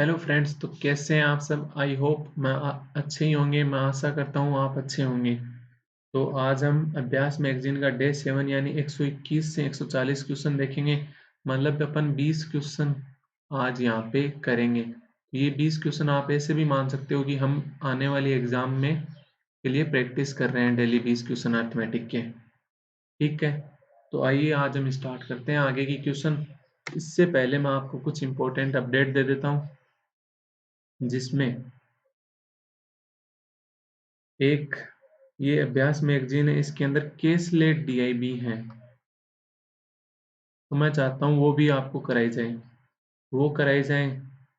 Hello friends, तो कैसे हैं आप सब। आई होप अच्छे ही होंगे। मैं आशा करता हूँ आप अच्छे होंगे। तो आज हम अभ्यास मैगजीन का डे 7 यानी 121 से 140 क्वेश्चन देखेंगे। मतलब अपन 20 क्वेश्चन आज यहाँ पे करेंगे। ये 20 क्वेश्चन आप ऐसे भी मान सकते हो कि हम आने वाली एग्जाम में के लिए प्रैक्टिस कर रहे हैं। डेली 20 क्वेश्चन अर्थमेटिक के। ठीक है, तो आइए आज हम स्टार्ट करते हैं आगे की क्वेश्चन। इससे पहले मैं आपको कुछ इंपॉर्टेंट अपडेट दे देता हूँ, जिसमें एक ये अभ्यास मैगजीन है, इसके अंदर केस लेट डीआईबी है। तो मैं चाहता हूँ वो भी आपको कराई जाए। वो कराई जाए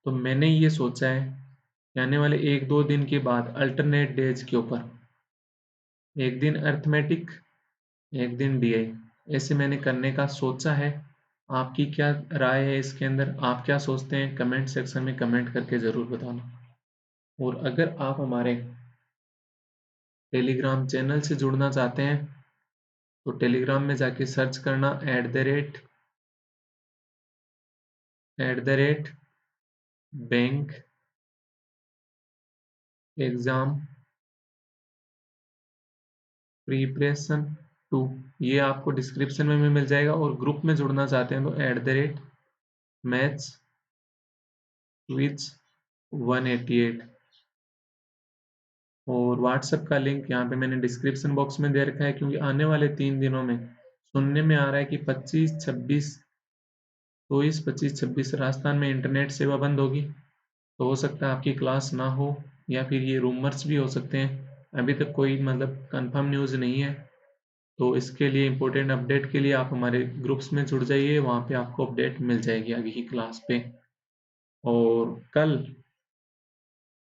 तो मैंने ये सोचा है कि आने वाले 1-2 दिन के बाद अल्टरनेट डेज के ऊपर एक दिन अर्थमेटिक, एक दिन डीआई, ऐसे मैंने करने का सोचा है। आपकी क्या राय है इसके अंदर, आप क्या सोचते हैं, कमेंट सेक्शन में कमेंट करके ज़रूर बताना। और अगर आप हमारे टेलीग्राम चैनल से जुड़ना चाहते हैं तो टेलीग्राम में जाके सर्च करना @ बैंक एग्जाम प्रिपरेशन 2। ये आपको डिस्क्रिप्शन में भी मिल जाएगा। और ग्रुप में जुड़ना चाहते हैं तो @मैथ्स क्विज 188। और व्हाट्सएप का लिंक यहाँ पे मैंने डिस्क्रिप्शन बॉक्स में दे रखा है, क्योंकि आने वाले 3 दिनों में सुनने में आ रहा है कि 25-26 राजस्थान में इंटरनेट सेवा बंद होगी। तो हो सकता है आपकी क्लास ना हो, या फिर ये रूमर्स भी हो सकते हैं। अभी तक कोई मतलब कंफर्म न्यूज़ नहीं है। तो इसके लिए इम्पोर्टेंट अपडेट के लिए आप हमारे ग्रुप्स में जुड़ जाइए, वहाँ पे आपको अपडेट मिल जाएगी आगे की क्लास पे। और कल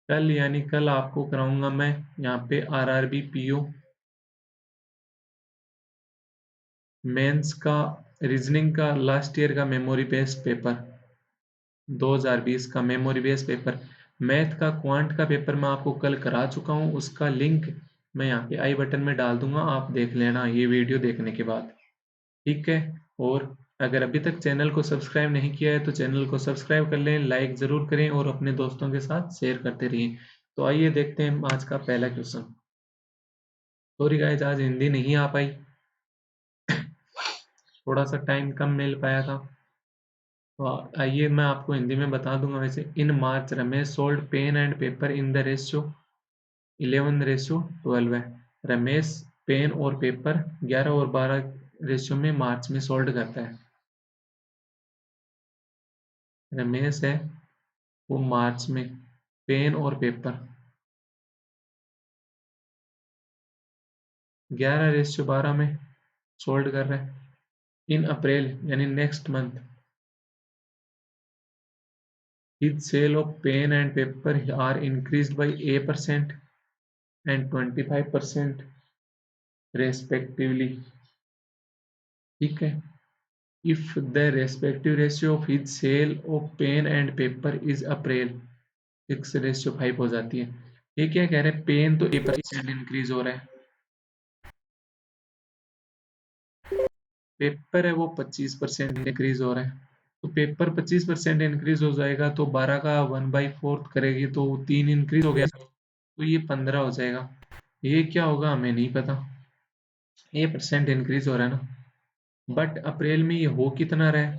कल यानी कल आपको कराऊंगा मैं यहाँ पे आरआरबी पीओ मेंस का रीजनिंग का लास्ट ईयर का मेमोरी बेस्ड पेपर, 2020 का मेमोरी बेस्ड पेपर। मैथ का क्वांट का पेपर मैं आपको कल करा चुका हूँ, उसका लिंक मैं यहाँ पे आई बटन में डाल दूंगा, आप देख लेना ये वीडियो देखने के बाद। ठीक है। और अगर अभी तक चैनल को सब्सक्राइब नहीं किया है तो चैनल को सब्सक्राइब कर लें, लाइक ज़रूर करें और अपने दोस्तों के साथ शेयर करते रहिए। तो आइए देखते हैं आज का पहला क्वेश्चन। सॉरी गाइस, आज हिंदी नहीं आ पाई, थोड़ा सा टाइम कम मिल पाया था। तो आइए मैं आपको हिंदी में बता दूंगा। वैसे in March Ramesh sold pen and paper in the ratio 11:12 है। रमेश पेन और पेपर 11 और 12 रेशियो में मार्च में सोल्ड करता है। रमेश है वो मार्च में पेन और पेपर 11:12 में सोल्ड कर रहा है। इन अप्रैल यानी next month his sale of pen and paper are increased by A% and 25% respectively. ठीक है। If the respective ratio of his sale of pen and paper is April 6:5 हो जाती है। ये क्या कह रहे हैं, पेन तो A% इंक्रीज हो रहा है, पेपर है वो 25% इंक्रीज हो रहा है। तो पेपर 25% इंक्रीज हो जाएगा तो 12 का 1/4 करेगी तो 3 इंक्रीज हो गया, तो ये 15 हो जाएगा। ये क्या होगा हमें नहीं पता, A% इंक्रीज हो रहा है ना। बट अप्रैल में ये हो कितना रहा है,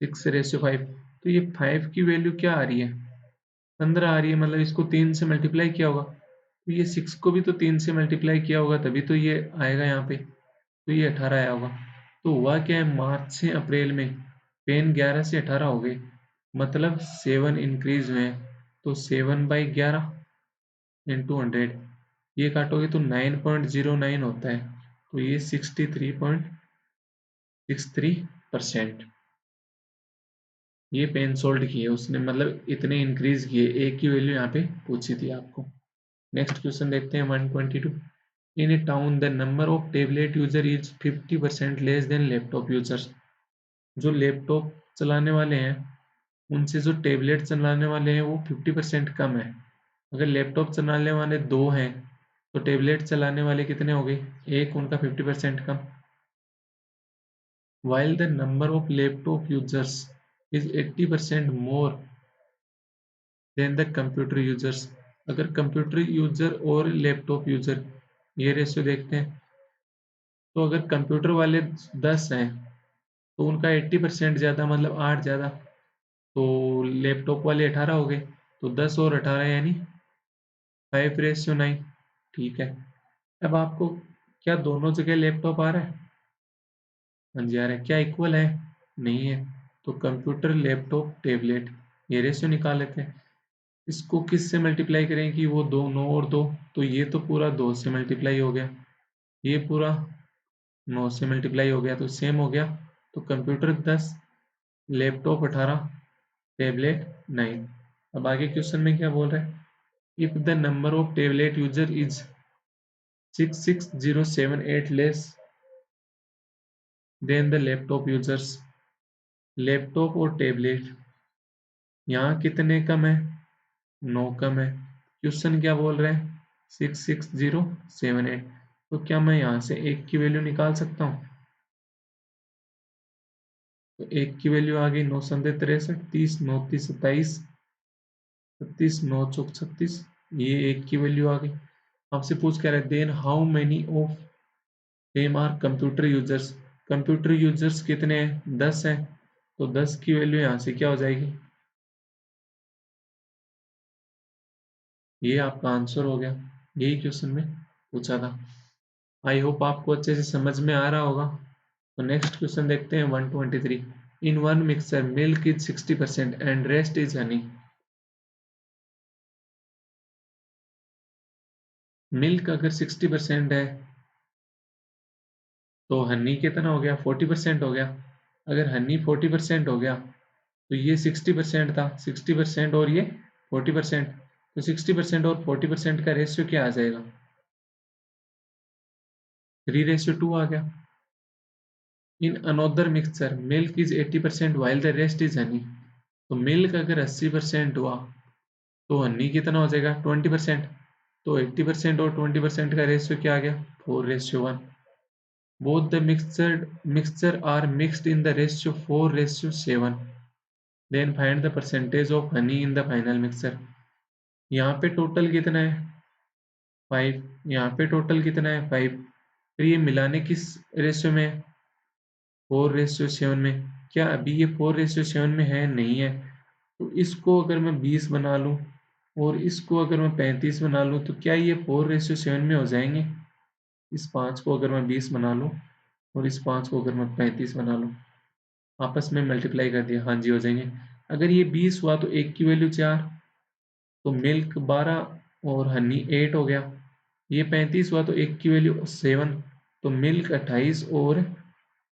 6:5। तो ये 5 की वैल्यू क्या आ रही है, 15 आ रही है। मतलब इसको 3 से मल्टीप्लाई किया होगा, तो ये 6 को भी तो 3 से मल्टीप्लाई किया होगा, तभी तो ये आएगा यहाँ पे। तो ये 18 आया होगा। तो हुआ क्या है, मार्च से अप्रैल में पेन 11 से 18 हो गए, मतलब 7 इंक्रीज हुए हैं। तो 7/11 इंटू 100, ये काटोगे तो 9.09 होता है। तो ये 63.63%। ये पेन सोल्ड किए उसने, मतलब इतने इंक्रीज किए। एक की वैल्यू यहाँ पे पूछी थी आपको। नेक्स्ट क्वेश्चन देखते हैं 122। In a town the number of tablet user is 50% less than laptop users. जो लैपटॉप चलाने वाले हैं उनसे जो टेबलेट चलाने वाले हैं वो 50% कम है। अगर लैपटॉप चलाने वाले 2 हैं तो टेबलेट चलाने वाले कितने हो गए, एक, उनका 50% कम। While the number of laptop users is 80% more than the computer users, अगर कंप्यूटर यूजर और लैपटॉप यूजर ये रेशियो देखते हैं, तो अगर कंप्यूटर वाले 10 हैं तो उनका 80% ज़्यादा, मतलब 8 ज़्यादा, तो लैपटॉप वाले 18 हो गए, तो 10 और 18 यानी 5:9। ठीक है। अब आपको क्या दोनों जगह लैपटॉप आ रहा है? हाँ जी आ रहा है। क्या इक्वल है? नहीं है। तो कंप्यूटर लैपटॉप टैबलेट ये रेशियो निकाल लेते हैं। इसको किस से मल्टीप्लाई करें कि वो 2 9 और 2, तो ये तो पूरा 2 से मल्टीप्लाई हो गया, ये पूरा 9 से मल्टीप्लाई हो गया, तो सेम हो गया। तो कंप्यूटर 10, लैपटॉप 18, टैबलेट 9। अब आगे क्वेश्चन में क्या बोल रहा है? If the number of tablet user is 66078 less than the laptop users, laptop और टैबलेट यहाँ कितने कम है? 9 कम है। क्वेश्चन क्या बोल रहे हैं? 66078। तो क्या मैं यहाँ से एक की वैल्यू निकाल सकता हूँ? तो एक की वैल्यू आ गई 9 संदे 63, 30 9 30 27, 36 9 चौक 36, ये एक की वैल्यू आ गई। आपसे पूछ क्या रहे? Then how many of them are computer users, computer users कितने हैं? 10 हैं, तो 10 की वैल्यू यहाँ से क्या हो जाएगी? ये आपका आंसर हो गया। यही क्वेश्चन में पूछा था। आई होप आपको अच्छे से समझ में आ रहा होगा। तो नेक्स्ट क्वेश्चन देखते हैं 123। In one mixer milk is 60% and rest is Honey. Milk अगर 60% है तो हनी कितना हो गया? 40% हो गया। अगर हनी 40% हो गया तो ये 60% था, 60% और ये 40%, तो 60% और 40% का रेशियो क्या आ जाएगा? 3:2 आ गया। In another mixture milk is 80% while the rest is honey. तो मिल्क अगर 80% हुआ तो हनी कितना हो जाएगा? 20%। तो 80% और 20% का रेशियो क्या आ गया? 4:1। Both the mixture are mixed in the ratio 4:7, then find the percentage of honey in the final mixture। यहाँ पे टोटल कितना है? 5। यहाँ पे टोटल कितना है? 5। फिर ये मिलाने किस रेशियो में है? 4:7 में। क्या अभी ये 4:7 में है? नहीं है। तो इसको अगर मैं 20 बना लूँ और इसको अगर मैं 35 बना लूँ तो क्या ये 4:7 में हो जाएंगे? इस 5 को अगर मैं 20 बना लूँ और इस 5 को अगर मैं 35 बना लूँ, आपस में मल्टीप्लाई कर दिया, हाँ जी हो जाएंगे। अगर ये 20 हुआ तो एक की वैल्यू 4, तो मिल्क 12 और हनी 8 हो गया। ये 35 हुआ तो एक की वैल्यू 7, तो मिल्क 28 और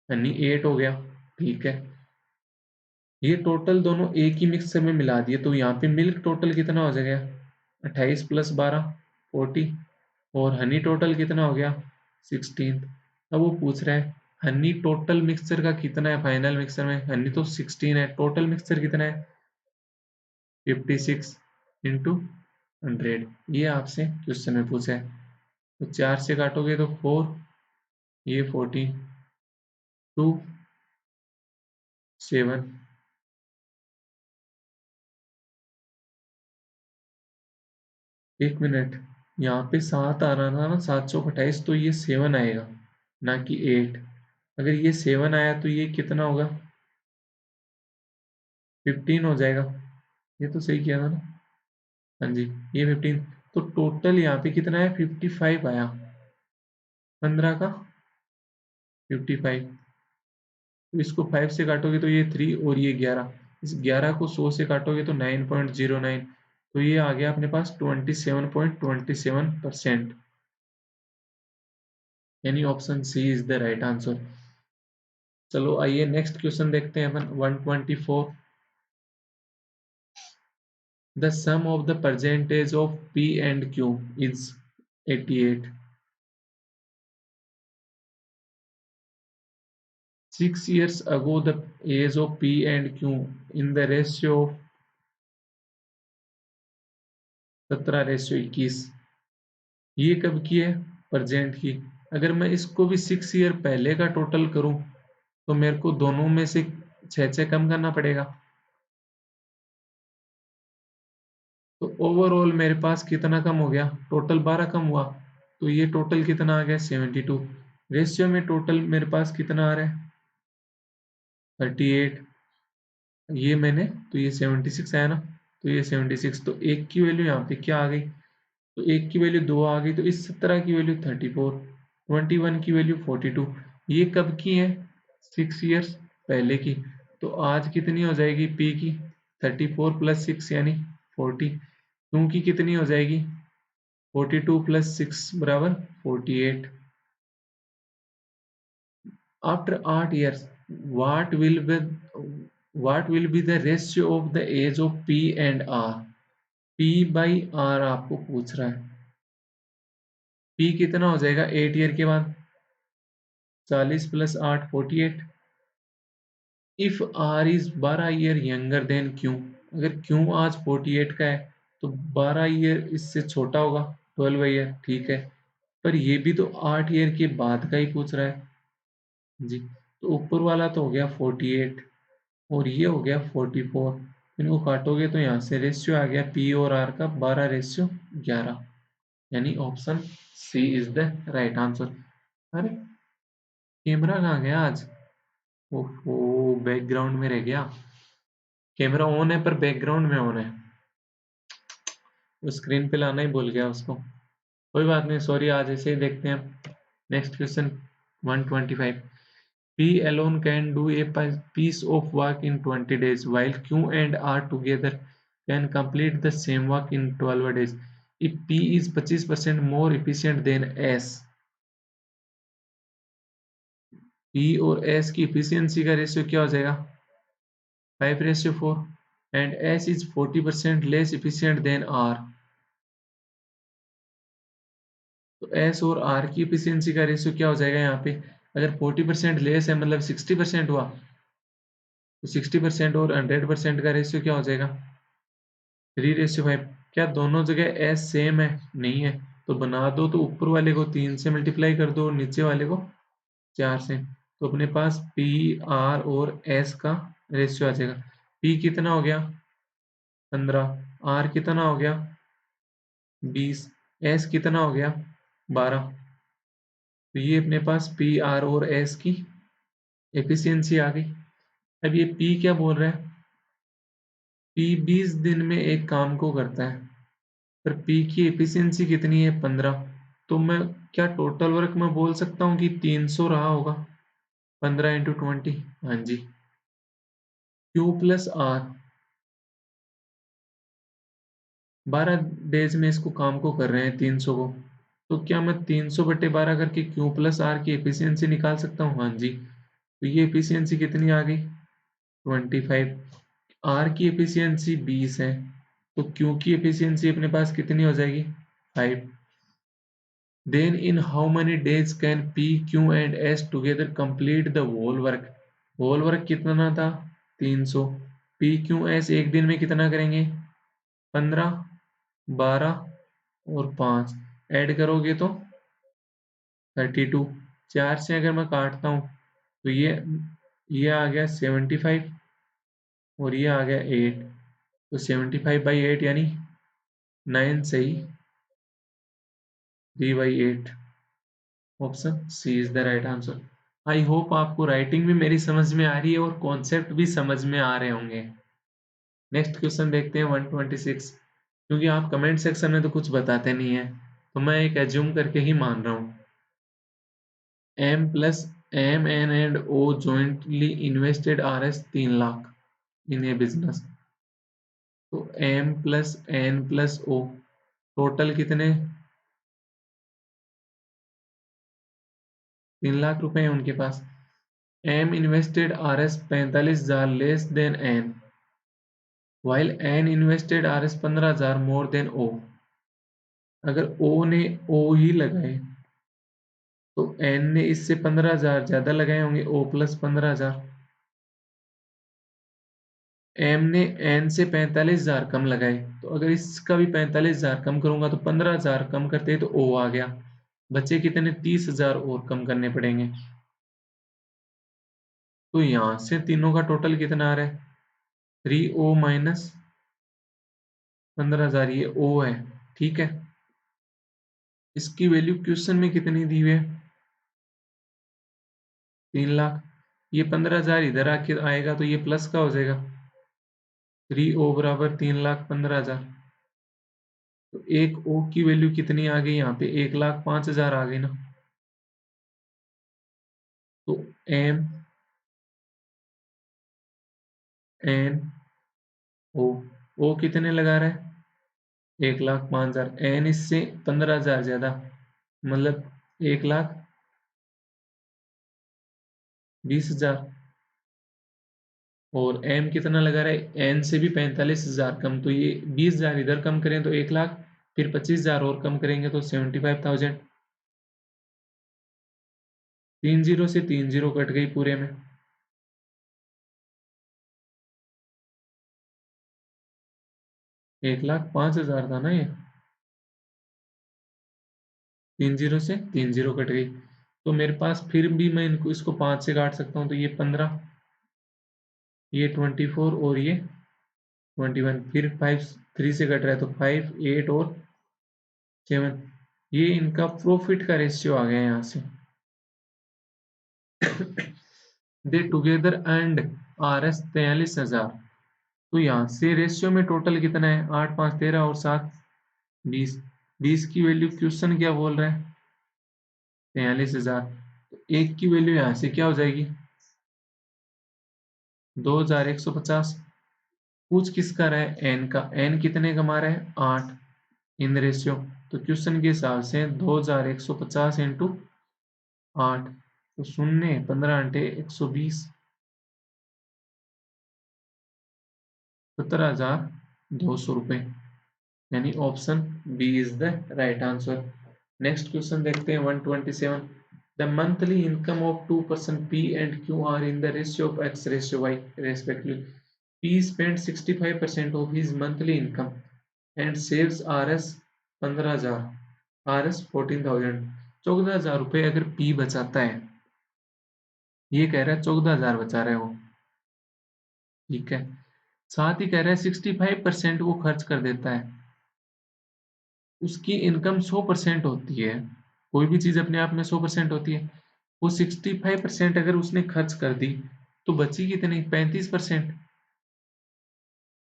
हनी 8 हो गया। ठीक है। ये टोटल दोनों एक ही मिक्सर में मिला दिए, तो यहाँ पे मिल्क टोटल कितना हो जाएगा? 28 + 12 40, और हनी टोटल कितना हो गया? 16। अब वो पूछ रहा है हनी टोटल मिक्सचर का कितना है फाइनल मिक्सचर में? हनी तो 16 है, टोटल मिक्सचर कितना है? 56 इंटू 100। ये आपसे क्वेश्चन में पूछा है। तो 4 से काटोगे तो 4, ये 14, 2 7, एक मिनट, यहाँ पे 7 आ रहा था ना, 728, तो ये 7 आएगा ना कि 8। अगर ये 7 आया तो ये कितना होगा? 15 हो जाएगा। ये तो सही किया था ना? हाँ जी, ये 15। तो टोटल यहाँ पे कितना है? 55 आया। 15 का 55, तो इसको 5 से काटोगे तो ये 3 और ये 11, इस 11 को 100 से काटोगे तो 9.09, तो ये आ गया अपने पास 27.27%, यानी option C is the right answer. चलो आइए नेक्स्ट क्वेश्चन देखते हैं अपन 124। The sum of the percentage of P and Q is 88। 6 years ago the age of P and Q in the ratio of 17:21। ये कब की है? प्रेजेंट की। अगर मैं इसको भी 6 ईयर पहले का टोटल करूं तो मेरे को दोनों में से 6 कम करना पड़ेगा। तो ओवरऑल मेरे पास कितना कम हो गया, टोटल 12 कम हुआ, तो ये टोटल कितना आ गया 72। रेशियो में टोटल मेरे पास कितना आ रहा है 38, ये मैंने, तो ये 76 आया ना, तो ये 76, तो एक की वैल्यू यहाँ पे क्या आ गई, तो एक की वैल्यू 2 आ गई, तो इस 17 की वैल्यू 34, 21 की वैल्यू 42। ये कब की है 6 ईयर्स पहले की। तो आज कितनी हो जाएगी पी की 34 प्लस 6 यानी 40, क्योंकि कितनी हो जाएगी 42 प्लस 6 बराबर 48। After 8 years, what will be what will be the ratio of the age of P and R? P by R आपको पूछ रहा है। P कितना हो जाएगा 8 ईयर के बाद, 40 plus 8 48। If R is 12 year younger than Q, अगर Q आज 48 का है तो 12 ईयर इससे छोटा होगा 12 ईयर, ठीक है। पर ये भी तो 8 ईयर के बाद का ही पूछ रहा है जी। तो ऊपर वाला तो हो गया 48 और ये हो गया 44, इनको काटोगे तो यहाँ से रेशियो आ गया पी और आर का 12:11, यानी option C is the right answer. अरे कैमरा कहाँ गया आज, ओहो बैकग्राउंड में रह गया। कैमरा ऑन है पर बैकग्राउंड में ऑन है, वो स्क्रीन पे लाना ही भूल गया उसको। कोई बात नहीं, सॉरी, आज ऐसे ही देखते हैं। Next question 125। P alone can do a piece of work in 20 days, while Q and R together can complete the same work in 12 days. If P is 25% more efficient than S, P और S की efficiency का ratio क्या हो जाएगा 5:4, and S is 40% less efficient than R, तो S और R की efficiency का रेशियो क्या हो जाएगा यहाँ पे, अगर 40% लेस है मतलब 60% हुआ, तो 60% और 100% का रेशियो क्या हो जाएगा 3:5। क्या दोनों जगह एस सेम है, नहीं है, तो बना दो, तो ऊपर वाले को 3 से मल्टीप्लाई कर दो और नीचे वाले को 4 से, तो अपने पास पी आर और एस का रेशियो आ जाएगा। पी कितना हो गया 15, आर कितना हो गया 20, एस कितना हो गया 12। तो ये अपने पास पी आर और एस की एफिशिएंसी आ गई। अब ये पी क्या बोल रहा है, पी 20 दिन में एक काम को करता है, पर P की एफिशिएंसी कितनी है 15, तो मैं क्या टोटल वर्क में बोल सकता हूँ कि 300 रहा होगा 15 × 20, हाँ जी। Q प्लस आर 12 डेज में इसको काम को कर रहे हैं 300 को, तो क्या मैं 300/12 करके Q प्लस आर की एफिशिएंसी निकाल सकता हूँ, हाँ जी। तो ये एफिशिएंसी कितनी आ गई 25, आर की एफिशिएंसी 20 है, तो Q की एफिशिएंसी अपने पास कितनी हो जाएगी 5। Then in how many days can P, Q and S together complete the whole work? whole work कितना था 300, P, Q, S एक दिन में कितना करेंगे 15, 12 और 5, ऐड करोगे तो 32। 4 से अगर मैं काटता हूँ तो ये आ गया 75 और ये आ गया 8, तो 75/8 यानी 9 सही, 3/8, option C is the right answer. I hope आपको राइटिंग भी मेरी समझ में आ रही है और कॉन्सेप्ट भी समझ में आ रहे होंगे। नेक्स्ट क्वेश्चन देखते हैं 126। क्योंकि आप कमेंट सेक्शन में तो कुछ बताते नहीं है, तो मैं एक एज्यूम करके ही मान रहा हूँ। M plus M N and O jointly invested RS 3 lakh in A business, तो M plus N plus O total कितने 3 लाख रुपए हैं उनके पास। M invested RS 45,000 less than N, while N invested RS 15,000 more than O। अगर O ने O ही लगाए तो N ने इससे 15,000 ज्यादा लगाए होंगे, O प्लस 15,000। M ने N से 45,000 कम लगाए, तो अगर इसका भी 45,000 कम करूंगा तो 15,000 कम करते तो O आ गया, बचे कितने 30,000 और कम करने पड़ेंगे। तो यहां से तीनों का टोटल कितना आ रहा है 3O माइनस 15,000 ये ओ है, ठीक है। इसकी वैल्यू क्वेश्चन में कितनी दी हुई है? 3 लाख। ये 15,000 इधर आके आएगा तो ये प्लस का हो जाएगा, 3O बराबर 3,15,000। तो एक ओ की वैल्यू कितनी आ गई यहाँ पे? 1,05,000 आ गई ना। तो एम एन ओ, ओ कितने लगा रहा है? 1,05,000। एन इससे 15,000 ज्यादा, मतलब 1,20,000। और एम कितना लगा रहा है? एन से भी 45,000 कम, तो ये 20,000 इधर कम करें तो 1,00,000, फिर 25,000 और कम करेंगे तो 75,000। 3 जीरो से 3 जीरो कट गई पूरे में। 1,05,000 था ना ये, 3 जीरो से 3 जीरो कट गई। तो मेरे पास फिर भी मैं इनको इसको 5 से काट सकता हूँ, तो ये 15, ये 24 और ये 21। फिर 5 3 से कट रहा है तो 5 8 और 7। ये इनका प्रॉफिट का रेशियो आ गया यहाँ से। दे टुगेदर एंड RS 43,000। तो यहाँ से रेशियो में टोटल कितना है? 8 5 13 और 7 20। 20 की वैल्यू क्वेश्चन क्या बोल रहा है? 43,000। तो एक की वैल्यू यहाँ से क्या हो जाएगी? 2,150। पूछ किसका रहा है? एन का। एन कितने कमा रहा है? 8 इन रेशियो। तो क्वेश्चन के हिसाब से 2,150 इंटू 8, तो शून्य 15 घंटे 120, 17,200 रुपये। यानी option B is the right answer. Next question देखते हैं 127। The monthly income of 2 person P and Q are in the ratio of X ratio Y respectively. P spent 65% of his monthly income and saves RS 15,000, RS 14,000। 14,000 रुपये अगर P बचाता है, ये कह रहा है 14,000 बचा रहा है वो, ठीक है। साथ ही कह रहा है 65% वो खर्च कर देता है। उसकी इनकम 100% होती है, कोई भी चीज अपने आप में 100% होती है। वो 65% अगर उसने खर्च कर दी तो बची कितनी? 35%।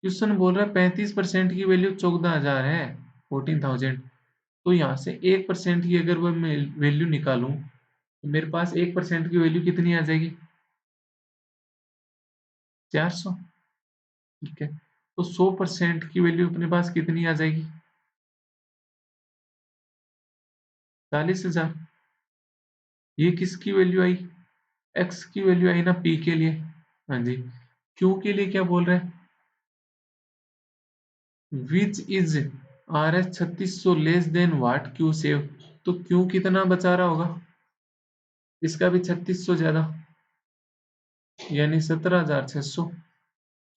क्वेश्चन बोल रहा है 35% की वैल्यू 14,000 है, 14,000। तो यहाँ से 1% की अगर मैं वैल्यू निकालूं तो मेरे पास 1% की वैल्यू कितनी आ जाएगी? 400, ठीक है। तो 100% की वैल्यू अपने पास कितनी आ जाएगी? 40,000। ये किसकी वैल्यू आई? एक्स की वैल्यू आई ना, पी के लिए। हाँ जी। क्यू के लिए क्या बोल रहे हैं? Which is RS 3600 less than what Q save. तो क्यू कितना बचा रहा होगा? इसका भी 3600 ज्यादा, यानी 17,600।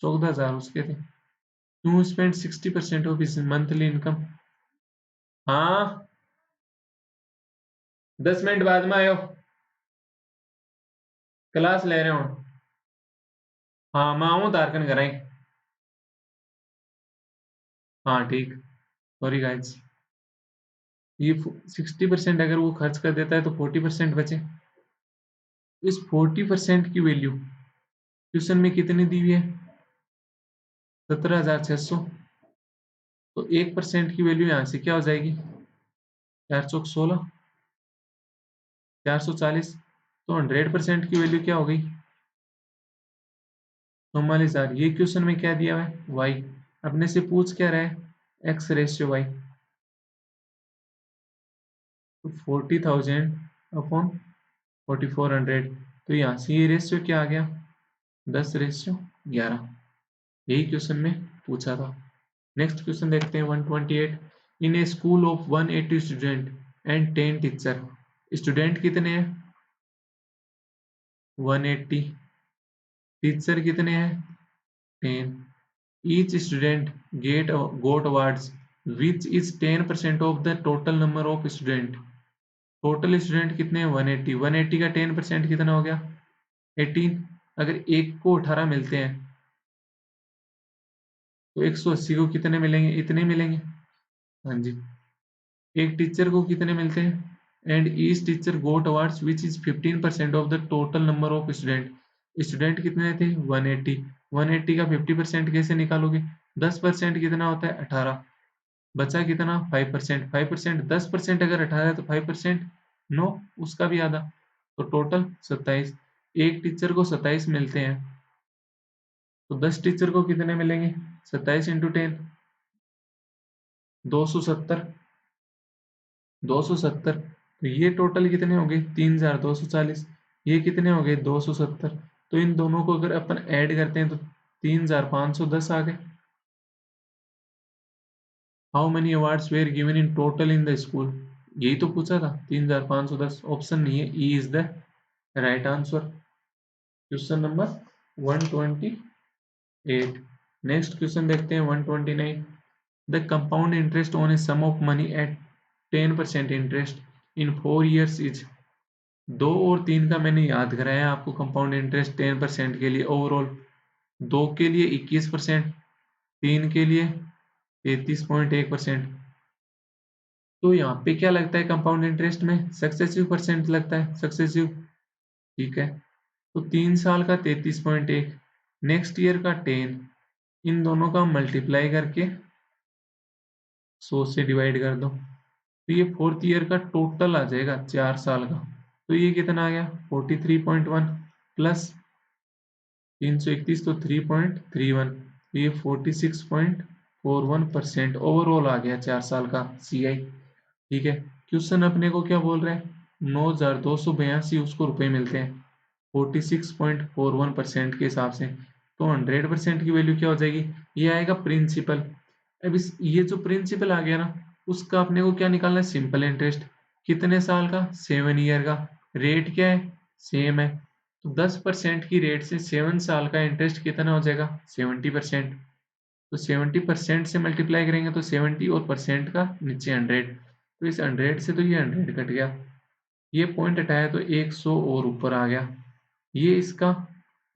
14,000 उसके थे। Q spend 60% of his monthly income. हाँ, 10 मिनट बाद में आयो, क्लास ले रहे हो। हाँ मैं आऊँ तारकन कराई। हाँ ठीक, सॉरी गाइस। ये 60% अगर वो खर्च कर देता है तो 40% बचे। इस 40% की वैल्यू क्वेश्चन में कितनी दी हुई है? 17,600। तो 1% की वैल्यू यहाँ से क्या हो जाएगी? 4 चौक 16, 440। तो 100% की वैल्यू क्या हो गई? 44,000। ये क्वेश्चन में क्या दिया हुआ है? वाई। अपने से पूछ क्या रहा है? X ratio Y. तो 40,000 अपॉन 4,400। तो यहाँ से ये रेशियो क्या आ गया? 10:11। यही क्वेश्चन में पूछा था। नेक्स्ट क्वेश्चन देखते हैं 128। In a school of 180 student and 10 teacher. Student कितने हैं? 180। टीचर कितने हैं? 10। Each student got awards which is 10% of the total number of student. Total student कितने हैं? 180। 180 का 10% कितना हो गया? 18। अगर एक को 18 मिलते हैं तो 180 को कितने मिलेंगे? इतने मिलेंगे। हाँ जी। एक टीचर को कितने मिलते हैं? And each teacher got awards which is 15% of the total number of student. Student कितने थे? 180। 180 का 50% कैसे निकालोगे? 10% कितना होता है? 18। बचा कितना? 5%। 5% 10% अगर 18 है तो 5% 9, उसका भी आधा, तो टोटल 27। एक टीचर को 27 मिलते हैं, तो 10 टीचर को कितने मिलेंगे? 27 इंटू 10, 270। 270, तो ये टोटल कितने हो गए? 3240। ये कितने हो गए? 270। तो इन दोनों को अगर अपन ऐड करते हैं तो 3510 आ गए। How many awards were given in total in the school? यही तो पूछा था, 3510। ऑप्शन नहीं है, E is the right answer. Question number 128। Next question देखते हैं 129। The compound interest on a sum of money at 10% interest in 4 years is. 2 और 3 का मैंने याद कराया आपको कंपाउंड इंटरेस्ट 10% के लिए ओवरऑल। 2 के लिए 21%, 3 के लिए 33.1%। तो यहाँ पे क्या लगता है कंपाउंड इंटरेस्ट में? सक्सेसिव परसेंट लगता है, सक्सेसिव। ठीक है, तो 3 साल का 33.1, नेक्स्ट ईयर का 10, इन दोनों का मल्टीप्लाई करके 100 से डिवाइड कर दो, तो ये 4th ईयर का टोटल आ जाएगा 4 साल का। तो ये कितना आ गया? 43.1 प्लस 331, तो 3.31, तो ये 46.41% ओवरऑल आ गया 4 साल का CI। ठीक है, क्वेश्चन अपने को क्या बोल रहा है? 9282 उसको रुपए मिलते हैं 46.41% के हिसाब से। तो 100% की वैल्यू क्या हो जाएगी? ये आएगा प्रिंसिपल। अब इस ये जो प्रिंसिपल आ गया ना, उसका अपने को क्या निकालना है? Simple interest. कितने साल का? 7 ईयर का। रेट क्या है? सेम है। तो 10% की रेट से 7 साल का इंटरेस्ट कितना हो जाएगा? 70%। तो 70% से मल्टीप्लाई करेंगे तो 70 और परसेंट का नीचे 100, तो इस 100 से तो ये 100 कट गया, ये पॉइंट हटाया तो 100 और ऊपर आ गया। ये इसका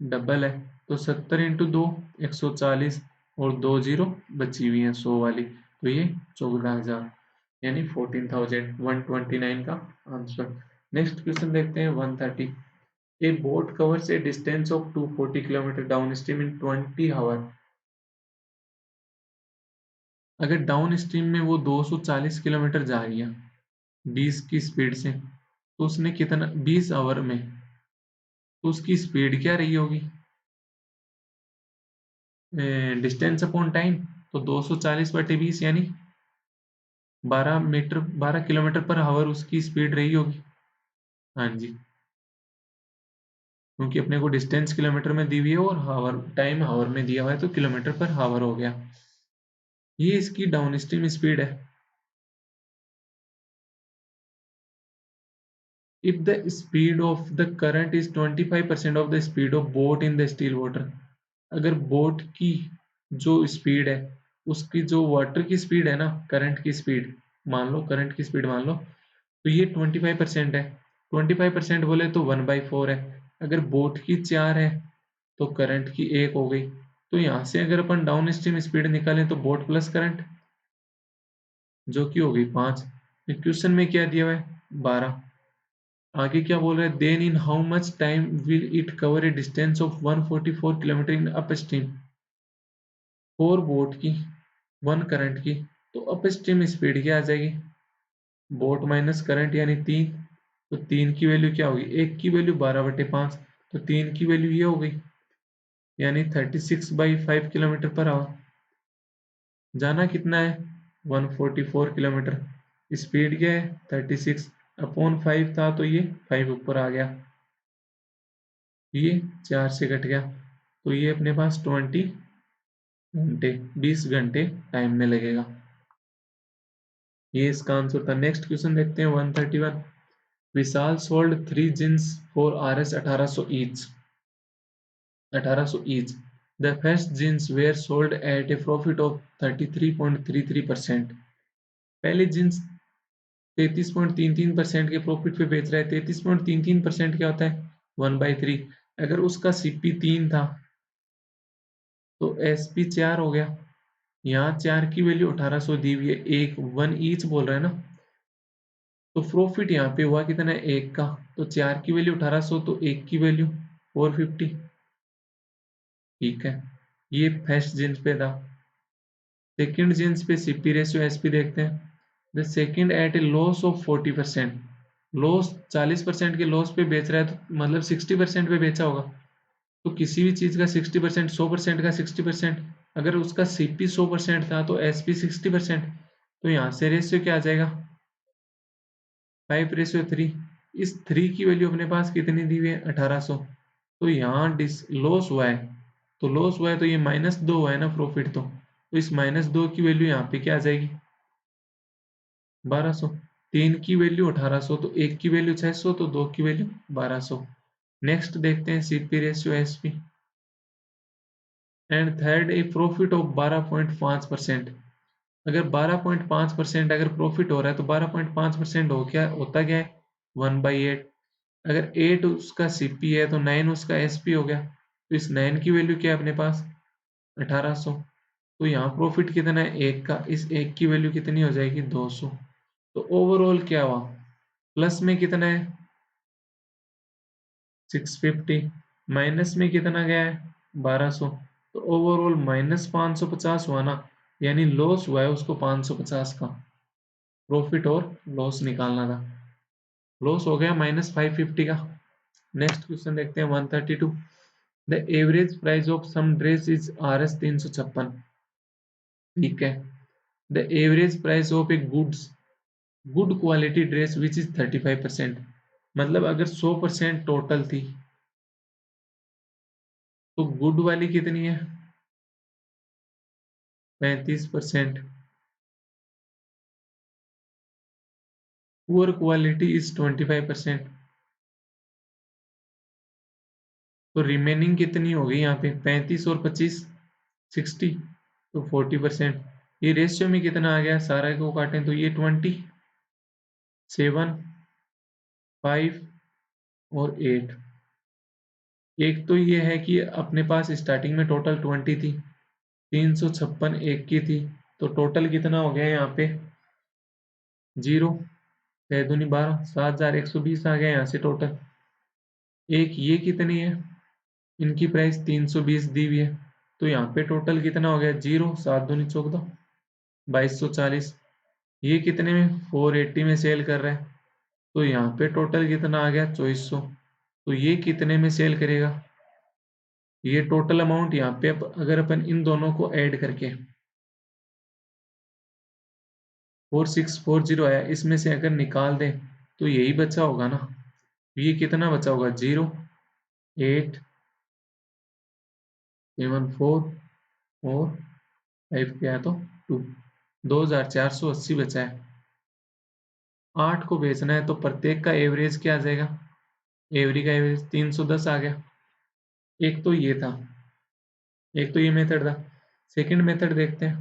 डबल है, तो 70 इंटू 2 140, और 2 जीरो बची हुई है 100 वाली, तो ये 14,000 यानी 14,129 का आंसर। नेक्स्ट क्वेश्चन देखते हैं 130। A boat covers a distance of 240 kilometre downstream in 20 hour. अगर डाउन स्ट्रीम में वो 240 किलोमीटर जा रही है 20 की स्पीड से, तो उसने कितना 20 आवर में, तो उसकी स्पीड क्या रही होगी? डिस्टेंस अपॉन टाइम, तो 240/20 यानी 12 किलोमीटर पर आवर उसकी स्पीड रही होगी। हाँ जी, क्योंकि अपने को डिस्टेंस किलोमीटर में दी हुई है और हावर टाइम हावर में दिया हुआ है, तो किलोमीटर पर हावर हो गया। ये इसकी डाउन स्ट्रीम स्पीड है। If the speed of the current is 25% of the speed of boat in the still water, अगर बोट की जो स्पीड है उसकी जो वाटर की स्पीड है ना, करंट की स्पीड मान लो, करंट की स्पीड मान लो, तो ये 25% है। 25% बोले तो 1/4 है। अगर बोट की 4 है तो करंट की 1 हो गई। तो यहाँ से अगर अपन डाउन स्ट्रीम स्पीड निकालें तो बोट प्लस करंट, जो कि हो गई 5। क्वेश्चन में क्या दिया हुआ है? 12। आगे क्या बोल रहा है? Then in how much time will it cover a distance of 144 kilometre in upstream. 4 boat की 1 करंट की, तो अप स्ट्रीम स्पीड क्या आ जाएगी? बोट माइनस करंट यानी 3, तो 3 की वैल्यू क्या होगी? 1 की वैल्यू 12/5, तो 3 की वैल्यू ये हो गई, यानी 36/5 किलोमीटर पर आवर। जाना कितना है? 144 किलोमीटर। स्पीड क्या है? 36 अपॉन 5 था, तो ये 5 ऊपर आ गया, ये 4 से कट गया, तो ये अपने पास 20 घंटे, 20 घंटे टाइम में लगेगा। ये इसका आंसर था। नेक्स्ट क्वेश्चन देखते हैं 131। Vishal sold 3 jeans for Rs 1800 each. The first jeans were sold at a profit of 33.33%। पहले जींस 33.33% के प्रॉफिट पे बेच रहा है। 33.33% क्या होता है? 1/3। अगर उसका CP 3 था तो SP 4 हो गया, यहाँ 4 की वैल्यू 1800 दी हुई है, एक 1 ईच बोल रहा है ना, तो प्रॉफिट यहाँ पे हुआ कितना है, 1 का। तो 4 की वैल्यू 1800, तो 1 की वैल्यू 450। ठीक है, ये फर्स्ट जींस पे था। सेकंड जींस पे सीपी रेशियो एसपी देखते हैं। The second at a loss of 40%, loss 40% के लॉस पे बेच रहा है, तो मतलब 60% पे बेचा होगा। तो किसी भी चीज का 60%, 100% का 60%, अगर उसका सीपी 100% था तो एसपी 60%। तो यहाँ से रेशियो क्या आ जाएगा, 5:3। इस 3 की वैल्यू अपने पास कितनी दी हुई है, 1800। तो यहाँ लॉस हुआ है, तो लॉस हुआ है तो ये -2 हुआ है ना प्रॉफिट, तो इस -2 की वैल्यू यहाँ पे क्या आ जाएगी, 1200। 3 की वैल्यू 1800, तो 1 की वैल्यू 600, तो 2 की वैल्यू 1200। नेक्स्ट देखते हैं CP ratio SP. And third A profit of 12.5%। अगर 12.5% अगर प्रॉफिट हो रहा है तो 12.5% हो क्या होता क्या है, 1/8। अगर 8 उसका सीपी है तो 9 उसका एसपी हो गया। तो इस 9 की वैल्यू क्या है अपने पास, 1800। तो यहाँ प्रॉफिट कितना है, 1 का, इस 1 की वैल्यू कितनी हो जाएगी, 200। तो ओवरऑल क्या हुआ, प्लस में कितना है, 650, माइनस में कितना गया है, 1200। तो ओवरऑल -550 हुआ ना, यानी लॉस हुआ है उसको 550 का। प्रॉफिट और लॉस निकालना था, लॉस हो गया -550 का। नेक्स्ट क्वेश्चन देखते हैं 132। The average price of some dress is RS 356। ठीक है, the average price of a good quality dress which is 35%। मतलब अगर 100% टोटल थी तो गुड वाली कितनी है, 35%। Poor quality is 25%। तो रिमेनिंग कितनी हो गई यहाँ पे, 35 और 25, 60, तो 40%। ये रेशियो में कितना आ गया, सारा को काटें तो ये 20, 7, 5 और 8। एक तो ये है कि अपने पास स्टार्टिंग में टोटल 20 थी, 356 एक की थी, तो टोटल कितना हो गया यहाँ पे, 0, 6 दूनी 12, 7120 आ गया यहाँ से टोटल। एक ये कितनी है, इनकी प्राइस 320 दी हुई है, तो यहाँ पे टोटल कितना हो गया, 0, 7 दूनी 14, 2240। ये कितने में, 480 में सेल कर रहा है, तो यहाँ पे टोटल कितना आ गया, 2400। तो ये कितने में सेल करेगा, ये टोटल अमाउंट यहाँ पे अगर अपन इन दोनों को ऐड करके 4640 आया, इसमें से अगर निकाल दें तो यही बचा होगा ना। ये कितना बचा होगा, 0, 8, 7, 4 और 5 क्या है तो 2, 2480 बचा है। 8 को बेचना है तो प्रत्येक का एवरेज क्या आ जाएगा, एवरी का एवरेज 310 आ गया। एक तो ये था, एक तो ये मेथड था। सेकंड मेथड देखते हैं।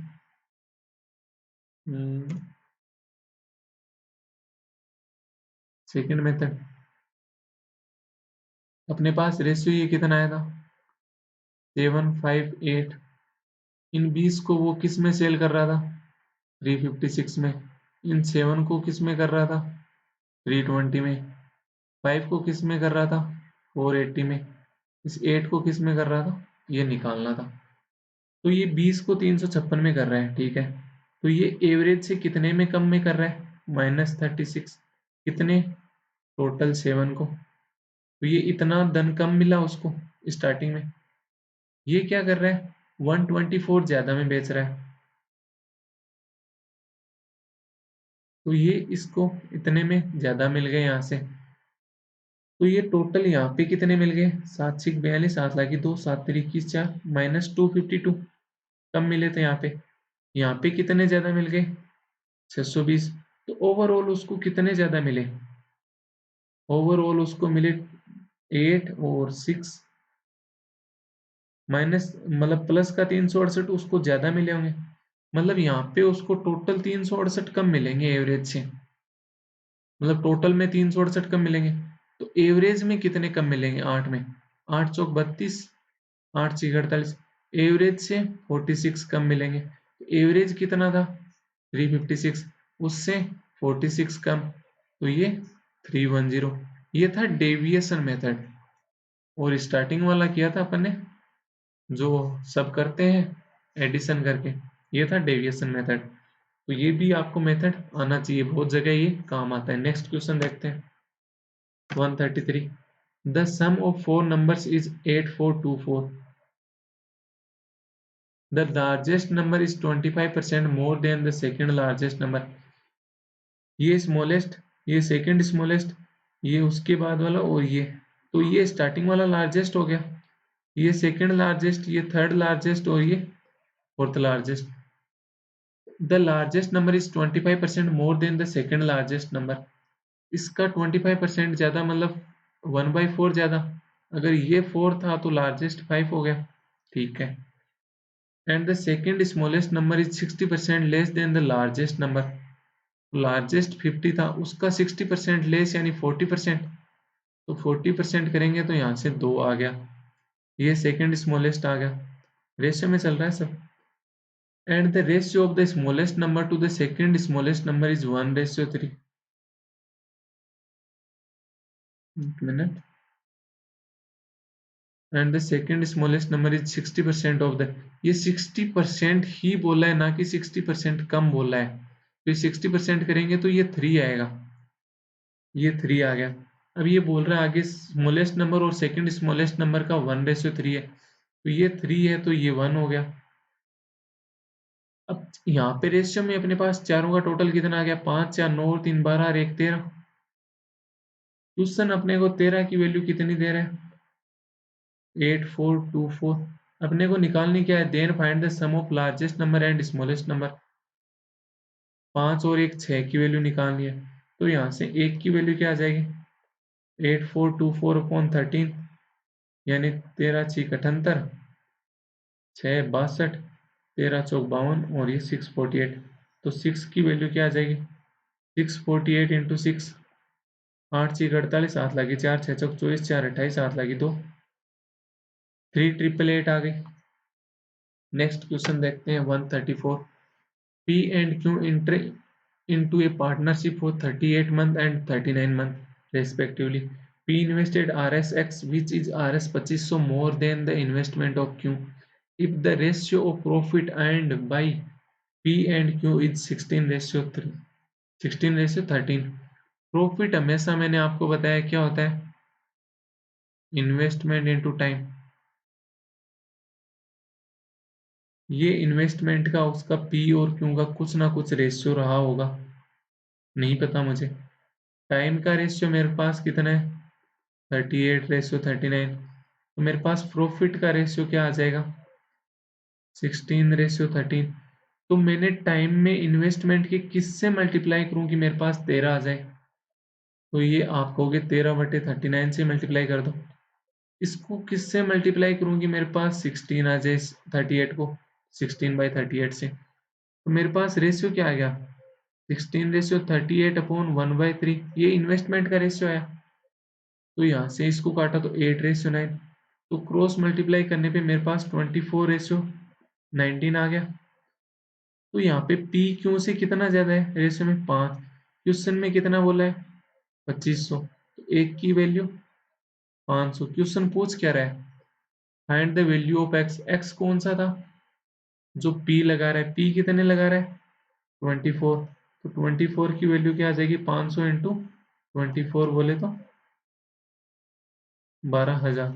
सेकंड मेथड, अपने पास रेशियो ये कितना आया था, 7, 5, 8। इन 20 को वो किस में सेल कर रहा था, 356 में। इन 7 को किस में कर रहा था, 320 में। 5 को किस में कर रहा था, 480 में। इस 8 को किस में कर रहा था, ये निकालना था। तो ये 20 को 356 में कर रहा है, ठीक है। तो ये एवरेज से कितने में कम में कर रहा है, -36। कितने, टोटल 7 को। तो ये इतना धन कम मिला उसको स्टार्टिंग में। ये क्या कर रहा है, 124 ज्यादा में बेच रहा है, तो ये इसको इतने में ज्यादा मिल गए यहाँ से। तो ये टोटल यहाँ पे कितने मिल गए, 7×42, 7 लाख 2, 7×3 = 4, -252 कम मिले थे यहाँ पे। यहाँ पे कितने ज्यादा मिल गए, 620। तो ओवरऑल उसको कितने ज्यादा मिले, ओवरऑल उसको मिले 8 और 6, माइनस मतलब प्लस का 368 उसको ज्यादा मिले होंगे। मतलब यहाँ पे उसको टोटल 368 कम मिलेंगे एवरेज से, मतलब टोटल में 368 कम मिलेंगे। तो एवरेज में कितने कम मिलेंगे, 8 में, 8×4 = 32, 8×6 = 48, एवरेज से 46 कम मिलेंगे। तो एवरेज कितना था 356, उससे 46 कम, तो ये 310। ये था डेविएशन मेथड। और स्टार्टिंग वाला किया था अपन ने जो सब करते हैं एडिशन करके, ये था डेविएशन मेथड। तो ये भी आपको मेथड आना चाहिए, बहुत जगह ये काम आता है। नेक्स्ट क्वेश्चन देखते हैं 133। The sum of four numbers is 8424। The largest number is 25% more than the second largest number. ये स्मॉलेस्ट, ये सेकंड स्मॉलेस्ट, ये उसके बाद वाला और ये, तो ये स्टार्टिंग वाला लार्जेस्ट हो गया, ये सेकंड लार्जेस्ट, ये थर्ड लार्जेस्ट और ये fourth largest. The largest number is 25% more than the second largest number. इसका 25% ज्यादा मतलब 1/4 ज्यादा। अगर ये 4 था तो लार्जेस्ट 5 हो गया, ठीक है। And the second smallest number is 60% less than the largest number. Largest 50 था, उसका 60% लेस यानी 40%, तो 40% करेंगे तो यहाँ से 2 आ गया, ये सेकंड स्मॉलेस्ट आ गया। रेशियो में चल रहा है सब। And the ratio of the smallest number two the second smallest number is 1:3। एक minute. And the second smallest number is 60% of the, ये 60% ही बोला है ना कि 60% कम बोला है, तो ये 60% करेंगे तो ये 3 आएगा, ये 3 आ गया। अब ये बोल रहा है आगे स्मॉलेस्ट नंबर और सेकंड स्मॉलेस्ट नंबर का 1:3 है, तो ये 3 है तो ये 1 हो गया। अब यहाँ पे रेशियो में अपने पास चारों का टोटल कितना आ गया, 5 4 9 और 3 12 और 1 13। क्वेश्चन अपने को 13 की वैल्यू कितनी दे रहा है, 8424। अपने को निकालनी क्या है, then find the sum of largest number and smallest number. 5 और 1 6 की वैल्यू निकालनी है, तो यहाँ से 1 की वैल्यू क्या आ जाएगी, 8424/13 यानी 13 6 78, 6 62, 13 चौक 52 और ये 648। तो 6 की वैल्यू क्या आ जाएगी, 648 इंटू 6, 8 6 48, 7 लगी 4 6 चौक 24, 4 28, 7 लगी 2, 3888 आ गई। नेक्स्ट क्वेश्चन देखते हैं 134। P and Q enter into a partnership for 38 month and 39 month respectively. P invested RSX which is RS 2500 more than the investment of Q. If the ratio of profit earned by P and Q is 16:3, 16:13। Profit हमेशा मैंने आपको बताया क्या होता है, investment into time. ये investment का उसका P और Q का कुछ ना कुछ रेशियो रहा होगा, नहीं पता मुझे। टाइम का रेशियो मेरे पास कितना है 38:39, तो मेरे पास प्रॉफिट का रेशियो क्या आ जाएगा 16:13। तो मैंने टाइम में इन्वेस्टमेंट के किससे मल्टीप्लाई करूं कि मेरे पास 13 आ जाए, तो ये आप कहोगे 13/39 से मल्टीप्लाई कर दो। इसको किससे मल्टीप्लाई करूं कि मेरे पास 16 आ जाए 38 को 16/38 से, तो मेरे पास रेशियो क्या आ गया 16:38/1/3, ये इन्वेस्टमेंट का रेशियो आया। तो यहाँ से इसको काटा तो 8:9, तो क्रॉस मल्टीप्लाई करने पे मेरे पास 24:19 आ गया। तो यहाँ पे पी क्यू से कितना ज्यादा है रेशियो में 5, क्वेश्चन में कितना बोला है 2500, तो एक की वैल्यू 500। क्वेश्चन पूछ क्या रहा है, find the value of x. X कौन सा था जो पी लगा रहा है, पी कितने लगा रहा है 24, तो 24 की वैल्यू क्या आ जाएगी 500 इंटू 24 बोले तो 12,000,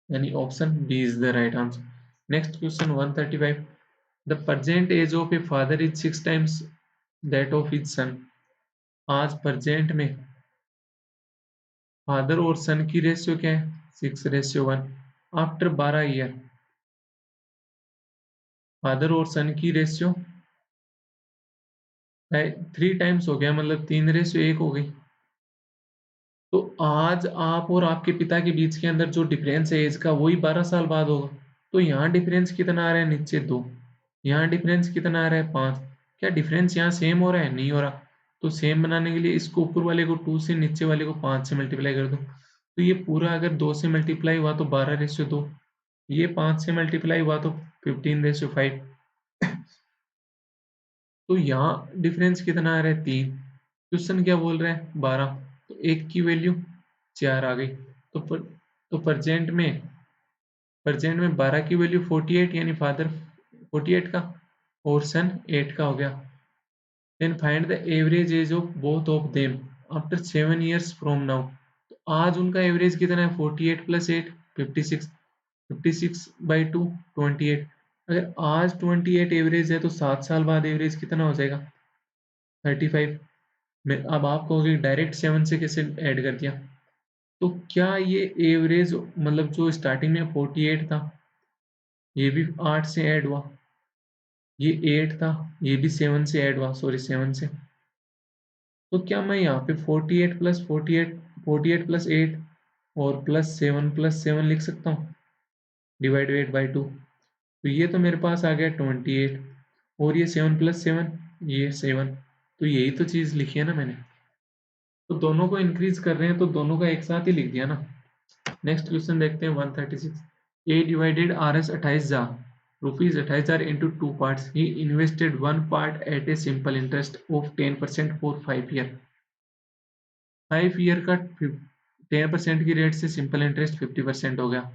यानी option B is the right answer. Next question 135। The present age of a father is 6 times that of his son. आज प्रेजेंट में फादर और सन की रेशियो क्या है 6:1। आफ्टर 12 ईयर फादर और सन की रेशियो 3 टाइम्स हो गया, मतलब 3:1 हो गई। तो आज आप और आपके पिता के बीच के अंदर जो डिफरेंस है एज का वही 12 साल बाद होगा। तो यहाँ डिफरेंस कितना आ रहा है नीचे 2, यहाँ डिफरेंस कितना आ रहा है 5। क्या डिफरेंस यहाँ सेम हो रहा है, नहीं हो रहा। तो सेम बनाने के लिए इसको ऊपर वाले को 2 से, नीचे वाले को 5 से मल्टीप्लाई कर दो। तो ये पूरा अगर 2 से मल्टीप्लाई हुआ तो 12:2, ये 5 से मल्टीप्लाई हुआ तो 15:5, तो यहाँ डिफरेंस कितना आ रहा है 3, क्वेश्चन क्या बोल रहा है 12, तो एक की वैल्यू 4 आ गई। तो प्रेजेंट में 12 की वैल्यू 48 यानी फादर 48 का और सन 8 का हो गया। Then find the average age of both of them after 7 years from now. तो आज उनका एवरेज कितना है 48 प्लस 8 56, 56/2 28। अगर आज 28 एवरेज है तो 7 साल बाद एवरेज कितना हो जाएगा 35। अब आप कहोगे डायरेक्ट 7 से कैसे ऐड कर दिया, तो क्या ये एवरेज मतलब जो स्टार्टिंग में 48 था ये भी 8 से ऐड हुआ, ये 8 था ये भी 7 से ऐड हुआ, सॉरी 7 से। तो क्या मैं यहाँ पे 48 प्लस 48, 48 प्लस 8 और प्लस 7 लिख सकता हूँ डिवाइडेड बाई 2। तो ये तो मेरे पास आ गया 28 और ये 7 प्लस 7 ये 7। तो यही तो चीज़ लिखी है ना मैंने, तो दोनों को इंक्रीज कर रहे हैं तो दोनों का एक साथ ही लिख दिया ना। नेक्स्ट क्वेश्चन देखते हैं 136। A divided R S 28,000 rupees 28,000 into 2 parts. He invested 1 part at a simple interest of 10% for 5 year. 5 year का 10% की रेट से सिंपल इंटरेस्ट 50% हो गया,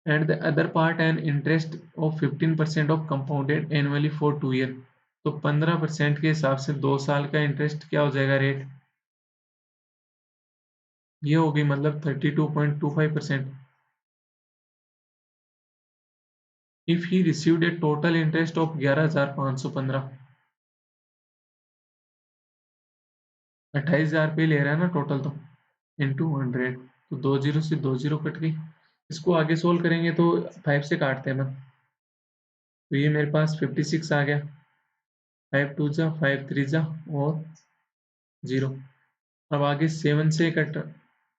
and the other part an interest of 15% of compounded annually for 2 year. तो 15% के हिसाब से 2 साल का इंटरेस्ट क्या हो जाएगा रेट, ये हो गई मतलब 32.25%। If he received A total interest of 11,515, 28,000 रुपये ले रहा है ना टोटल, तो इंटू 100, तो 2 जीरो से 2 जीरो कट गई। इसको आगे सोल्व करेंगे तो 5 से काटते हैं ना, तो ये मेरे पास 56 आ गया, 5 2 जा 5 3 जा और 0। अब आगे 7 से कट,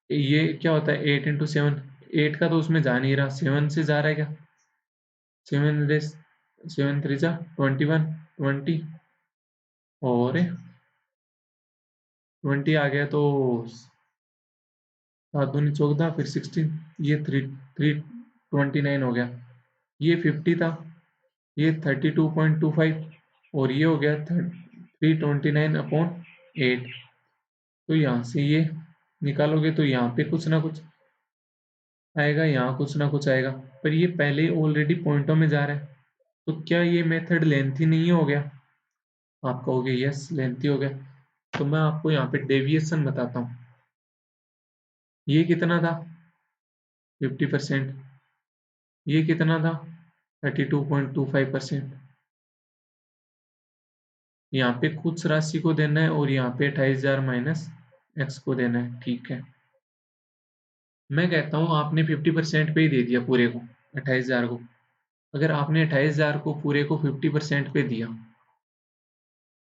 ये क्या होता है 8 इंटू 7, 8 का तो उसमें जा नहीं रहा, 7 से जा रहा है क्या, 7 3 जा 21, 20 और 20 आ गया तो 7 दूनी 14 फिर 16, ये 329 हो गया। ये 50 था, ये 32.25 और ये हो गया 329/8। तो यहाँ से ये निकालोगे तो यहाँ पे कुछ ना कुछ आएगा, यहाँ कुछ ना कुछ आएगा, पर ये पहले ऑलरेडी पॉइंटों में जा रहा है। तो क्या ये मेथड लेंथी नहीं हो गया, आप कहोगे यस लेंथी हो गया। तो मैं आपको यहाँ पे डेविएशन बताता हूँ। ये कितना था 50%, ये कितना था 32.25%। यहाँ पे कुछ राशि को देना है और यहाँ पे 28,000 माइनस एक्स को देना है, ठीक है। मैं कहता हूँ आपने 50% पे ही दे दिया पूरे को 28,000 को। अगर आपने 28,000 को पूरे को 50% पे दिया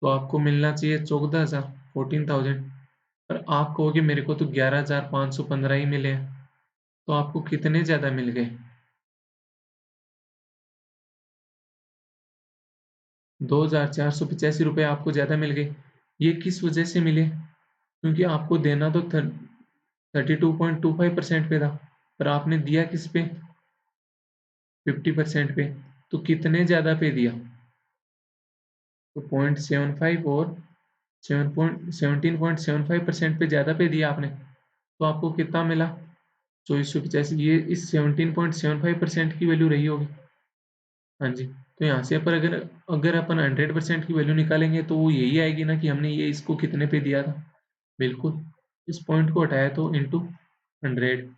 तो आपको मिलना चाहिए 14,000, 14,000। पर आप कहोगे मेरे को तो 11,515 ही मिले हैं, तो आपको कितने ज़्यादा मिल गए, 2,485 रुपये आपको ज़्यादा मिल गए। ये किस वजह से मिले, क्योंकि आपको देना तो 32.25% पे था, पर आपने दिया किस पे 50% पे, तो कितने ज़्यादा पे दिया, तो 0.75 और 17.75% पे ज़्यादा पे दिया आपने, तो आपको कितना मिला 2485। ये इस 17.75% की वैल्यू रही होगी, हाँ जी। तो यहाँ से पर अगर अगर अपन 100% की वैल्यू निकालेंगे तो वो यही आएगी ना कि हमने ये इसको कितने पे दिया था, बिल्कुल। इस पॉइंट को हटाया तो इंटू 100,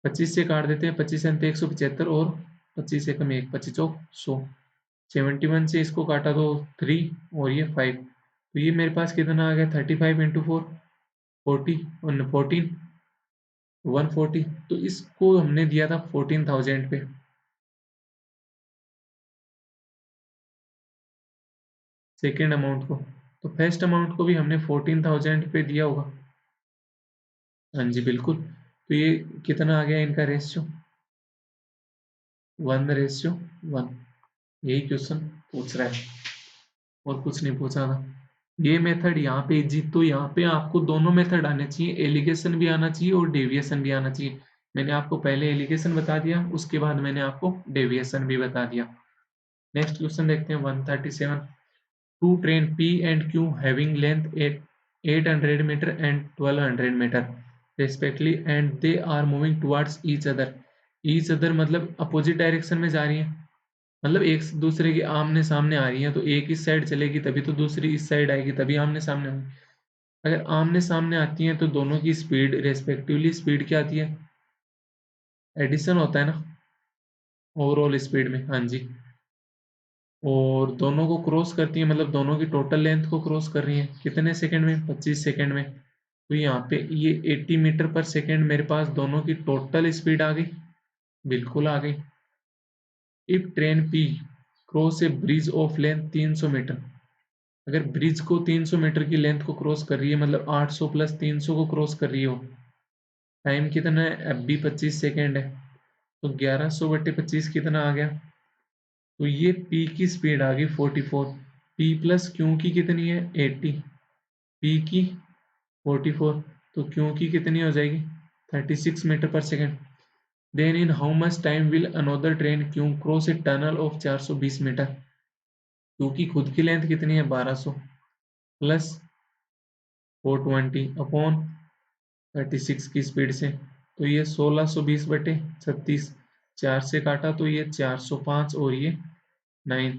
25 से काट देते हैं, 25 अंत 175 और 25 एकम 1, 25 चौक 100, 71 से इसको काटा तो 3 और ये 5, तो ये मेरे पास कितना आ गया 35 इंटू 4 40 और 14 140। तो इसको हमने दिया था 14,000 पे, सेकेंड अमाउंट को। तो फर्स्ट अमाउंट को भी हमने 14,000 पे दिया होगा, हाँ जी बिल्कुल। तो ये कितना आ गया इनका रेशियो 1:1। यही क्वेश्चन पूछ रहा है और कुछ नहीं पूछा था। ये मेथड यहाँ पे इजी, तो यहाँ पे आपको दोनों मेथड आने चाहिए, एलिगेशन भी आना चाहिए और डेविएशन भी आना चाहिए। मैंने आपको पहले एलिगेशन बता दिया, उसके बाद मैंने आपको डेविएशन भी बता दिया। नेक्स्ट क्वेश्चन देखते हैं 137। Two train P and Q having length 800 meter and 1200 meter respectively and they are moving towards each other मतलब अपोजिट डायरेक्शन में जा रही हैं, मतलब एक दूसरे के आमने सामने आ रही हैं, तो एक इस साइड चलेगी तभी तो दूसरी इस साइड आएगी, तभी आमने सामने आएगी। अगर आमने सामने आती हैं तो दोनों की स्पीड रेस्पेक्टिवली स्पीड क्या आती है, एडिशन होता है ना ओवरऑल स्पीड में, हाँ जी। और दोनों को क्रॉस करती है, मतलब दोनों की टोटल लेंथ को क्रॉस कर रही है कितने सेकंड में, 25 सेकंड में। तो यहाँ पे ये 80 मीटर पर सेकंड मेरे पास दोनों की टोटल स्पीड आ गई, बिल्कुल आ गई। If train P cross a bridge of length 300 metre, अगर ब्रिज को 300 मीटर की लेंथ को क्रॉस कर रही है, मतलब 800 प्लस 300 को क्रॉस कर रही हो, टाइम कितना है, अब भी 25 सेकेंड है, तो 1100/25 कितना आ गया, तो ये P की स्पीड आ गई 44। P प्लस Q की कितनी है 80, P की 44, तो Q की कितनी हो जाएगी 36 मीटर पर second. Then in how much time will another train Q cross a tunnel of 420 metre, Q की खुद की लेंथ कितनी है 1200 प्लस 420 अपॉन 36 की स्पीड से, तो ये 1620/36, 4 से काटा तो ये 405 और ये 9,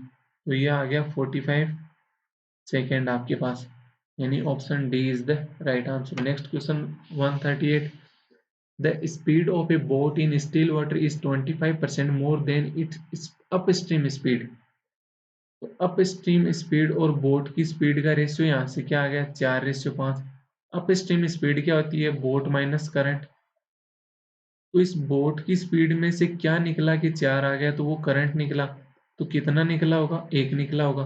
तो ये आ गया 45 सेकेंड आपके पास, यानी option D is the right answer. Next question 138। The speed of A boat in still water is 25% more than it's upstream speed, तो अपस्ट्रीम स्पीड और बोट की स्पीड का रेशियो यहाँ से क्या आ गया 4:5। अपस्ट्रीम स्पीड क्या होती है, बोट माइनस करंट, तो इस बोट की स्पीड में से क्या निकला कि 4 आ गया, तो वो करंट निकला, तो कितना निकला होगा 1 निकला होगा।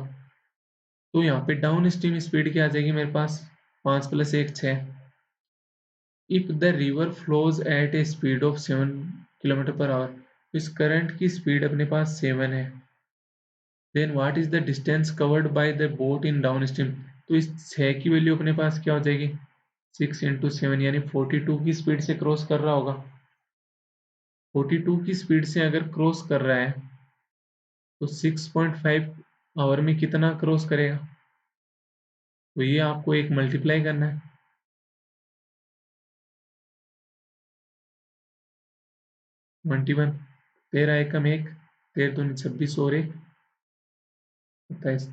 तो यहाँ पे डाउन स्ट्रीम स्पीड क्या आ जाएगी मेरे पास 5 + 1 6। If the river flows at a speed of 7 km/h, तो इस करंट की स्पीड अपने पास 7 है। Then what is the distance covered by the boat in downstream, तो इस 6 की वैल्यू अपने पास क्या हो जाएगी 6 × 7, यानी 42 की स्पीड से क्रॉस कर रहा होगा। 42 की स्पीड से अगर क्रॉस कर रहा है तो 6.5 आवर में कितना क्रॉस करेगा, तो ये आपको एक मल्टीप्लाई करना है। 21, 13 एकम 1, 13 दूनी 26 और 1 27,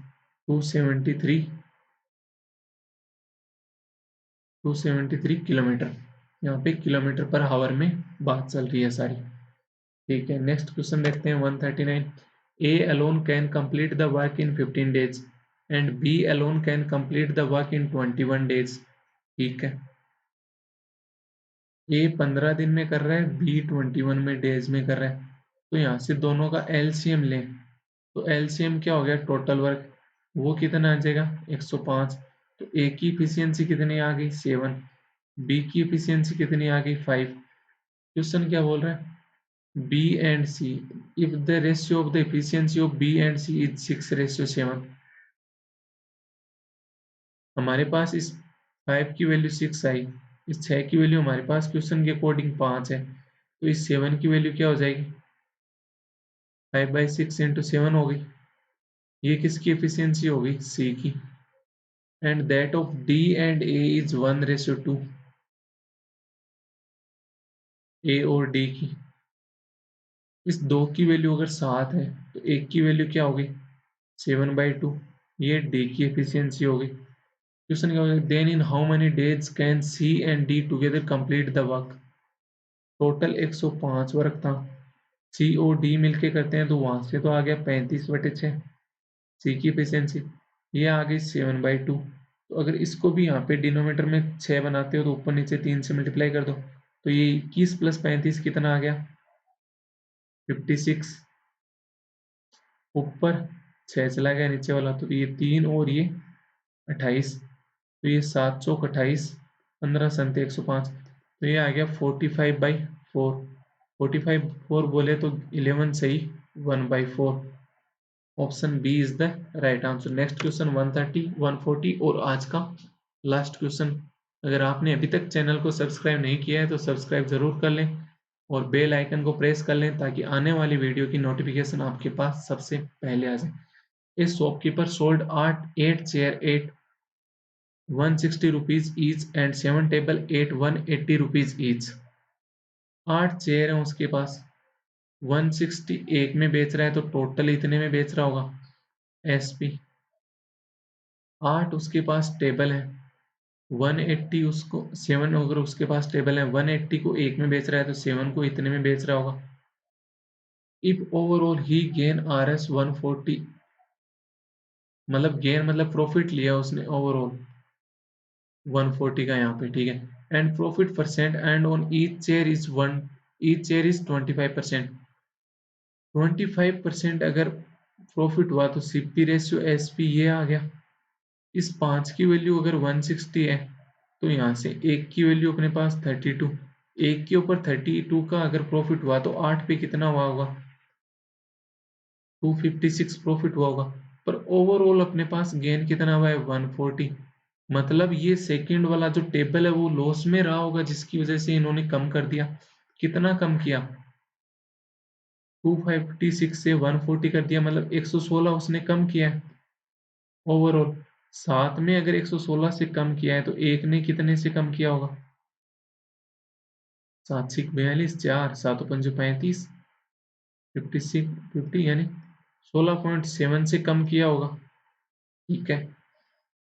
273 किलोमीटर, यहाँ पे किलोमीटर पर आवर में बात चल रही है सारी। ठीक है, नेक्स्ट क्वेश्चन देखते हैं 139। A alone can complete the work in 15 days and B alone can complete the work in 21 days। ठीक है, ए 15 दिन में कर रहा है, बी 21 में डेज में कर रहा है, तो यहाँ से दोनों का एलसीएम लें, तो एलसीएम क्या हो गया टोटल वर्क, वो कितना आ जाएगा 105। तो ए की इफिशियंसी कितनी आ गई 7, बी की इफिशियंसी कितनी आ गई 5। क्वेश्चन क्या बोल रहा है B and C, if the ratio of the efficiency of B and C is 6:7, हमारे पास इस 5 की वैल्यू 6 आई, इस 6 की वैल्यू हमारे पास क्वेश्चन के अकॉर्डिंग 5 है, तो इस 7 की वैल्यू क्या हो जाएगी 5/6 × 7 हो गई, ये किसकी एफिशिएंसी होगी सी की, and that of D and A is 1:2, ए और डी की, इस 2 की वैल्यू अगर 7 है तो एक की वैल्यू क्या होगी 7/2, ये डी की एफिशिएंसी होगी। क्वेश्चन क्या होगा then in how many days can C and D together complete the work, total 105 work था, सी और डी मिलके करते हैं तो वहां से तो आ गया 35/6 सी की एफिशिएंसी, ये आ गई 7/2। तो अगर इसको भी यहाँ पे डिनोमीटर में 6 बनाते हो तो ऊपर नीचे 3 से मल्टीप्लाई कर दो, तो ये 21 + 35 कितना आ गया 56, ऊपर 6 चला गया नीचे वाला, तो ये 3 और ये 28, तो ये 7 चौक 28, 15 संत 105, तो ये आ गया 45/4, 45/4 बोले तो 11 सही 1/4, option B is the right answer. Next question 130 140 और आज का लास्ट क्वेश्चन। अगर आपने अभी तक चैनल को सब्सक्राइब नहीं किया है तो सब्सक्राइब जरूर कर लें और बेल आइकन को प्रेस कर लें ताकि आने वाली वीडियो की नोटिफिकेशन आपके पास सबसे पहले आ जाए। A shopkeeper sold 8 chair at 160 rupees each and 7 table at 180 rupees each। 8 chair है उसके पास, 160 एक में बेच रहा है तो टोटल इतने में बेच रहा होगा एसपी। 8 उसके पास टेबल है, 180 उसको 7 अगर उसके पास टेबल है 180 को एक में बेच रहा है तो 7 को इतने में बेच रहा होगा। If overall he gain RS 140, मतलब गेन मतलब प्रॉफिट लिया उसने ओवरऑल 140 का यहाँ पे, ठीक है। And profit percent and on each chair is 25%। 25% अगर प्रॉफिट हुआ तो सीपी रेशियो एसपी ये आ गया। इस 5 की वैल्यू अगर 160 है तो यहाँ से एक की वैल्यू अपने पास 32, एक के ऊपर 32 का अगर प्रॉफिट हुआ तो 8 पे कितना हुआ होगा, 256 प्रॉफिट हुआ होगा। पर ओवरऑल अपने पास गेन कितना हुआ है 140। मतलब ये सेकंड वाला जो टेबल है वो लॉस में रहा होगा जिसकी वजह से इन्होंने कम कर दिया। कितना कम किया, 256 से 140 कर दिया, मतलब 116 उसने कम किया है ओवरऑल। 7 में अगर 116 से कम किया है तो एक ने कितने से कम किया होगा, 742, 4 7 5 35, 56 50 यानी 16.7 से कम किया होगा, ठीक है।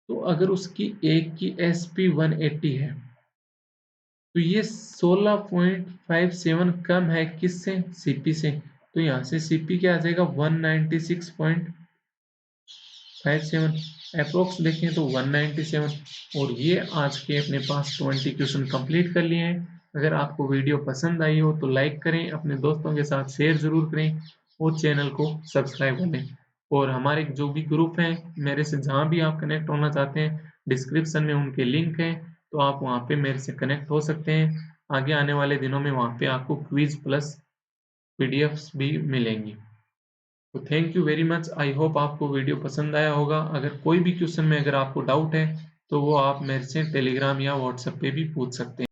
तो अगर उसकी एक की एसपी 180 है तो ये 16.57 कम है किससे, सीपी से। तो यहाँ से सीपी क्या आ जाएगा 196.57, अप्रोक्स देखें तो 197। और ये आज के अपने पास 20 क्वेश्चन कंप्लीट कर लिए हैं। अगर आपको वीडियो पसंद आई हो तो लाइक करें, अपने दोस्तों के साथ शेयर जरूर करें और चैनल को सब्सक्राइब कर लें। और हमारे जो भी ग्रुप हैं मेरे से जहाँ भी आप कनेक्ट होना चाहते हैं डिस्क्रिप्शन में उनके लिंक हैं, तो आप वहाँ पे मेरे से कनेक्ट हो सकते हैं। आगे आने वाले दिनों में वहाँ पे आपको क्विज प्लस पीडीएफ्स भी मिलेंगी। तो thank you very much, I hope आपको वीडियो पसंद आया होगा। अगर कोई भी क्वेश्चन में अगर आपको डाउट है तो वो आप मेरे से टेलीग्राम या व्हाट्सएप पे भी पूछ सकते हैं।